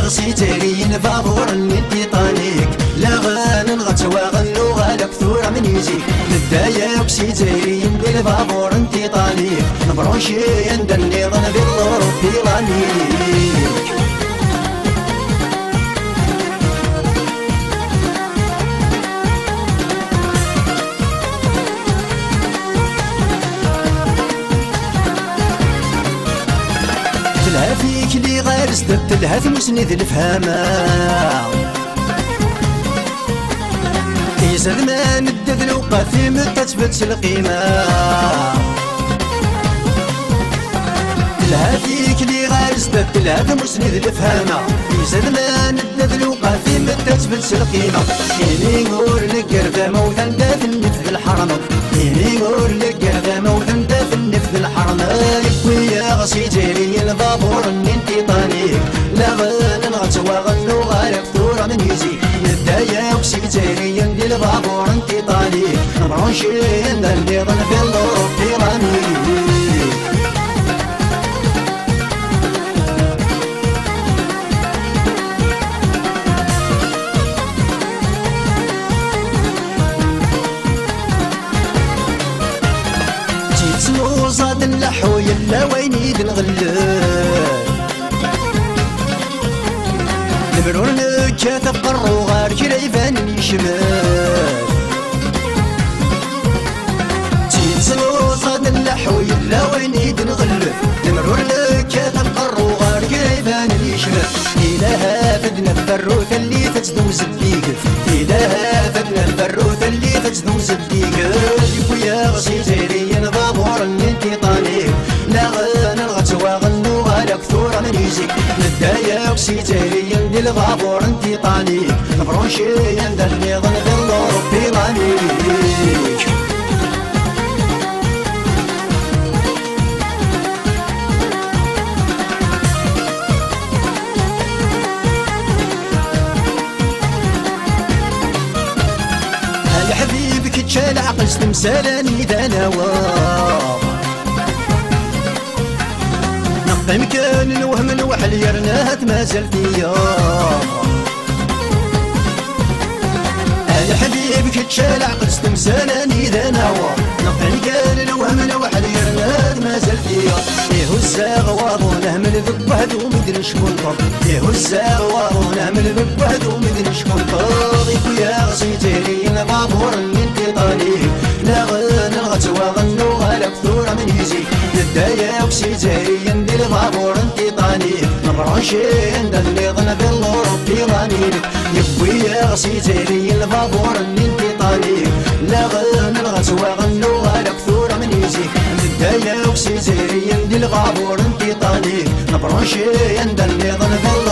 غسي تارين فابور التيتانيك لا غان غتوا غنو غالك ثورة من يجيك ندايا وكسي تارين بالفابور التيتانيك نبرونشي ندني ظن بالأوروبيلانيك تلها فيك لي غير سدد تلها مسند الفهامة إذا ما ندد الوقت في مدة تثبت القيمة تلها فيك لي غير سدد تلها مسند الفهامة إذا ما ندد الوقت في مدة تثبت القيمة إني نقول لك قربة موثا دافن في الحرم إني نقول لك قربة موثا دافن في الحرم ويا غسي جاري الفابور التيتانيك لا غن غتوا غنو غالك ثورة من يزيك ندايا وكسي جاري ندير الفابور التيتانيك نبرونشي ندلي ظن في الأوروبيلانيك صاد اللحو يلا وين يد نغلب المرور نكاث بقرو غار كريفان يشمال تيتسلو صاد اللحو يلا وين يد نغلب المرور نكاث بقرو غار كريفان يشمال إلها فدنا الفروث اللي تجدوز الديقف إلها فدنا الفروث اللي تجدوز الديقف ويا غسي جاري نضابور التيتانيك لا غن الغتوا غنو غالك ثورة من يزيك ندايا وكسي جاري ندير الفابور التيتانيك نبرونشي ندلي ظن في الأوروبيلانيك حبيبك تشال عقل استمسالني ذا نوار نقي مكان الوهم الوحل يرناها تمازل فيا حبيبك تشال عقل استمسالني ذا نوار نقي مكان الوهم الوحل يرناها تمازل فيا يهز غواض ونهمل ذب وحد ومدري شكون طاغ يهز غواض ونهمل ذب وحد ومدري شكون طاغ يا غسي جاري الفابور التيتانيك لا غن الغتوا غنو غالك ثورة من يزيك ندايا وكسي جاري ندير الفابور التيتانيك نبرونشي ندلي ظن في الأوروبيلانيك يبوي يا غسي جاري الفابور التيتانيك لا غن الغتوا غنو غالك ثورة من يزيك ندايا وكسي جاري ندير الفابور التيتانيك نبرونشي ندلي ظن في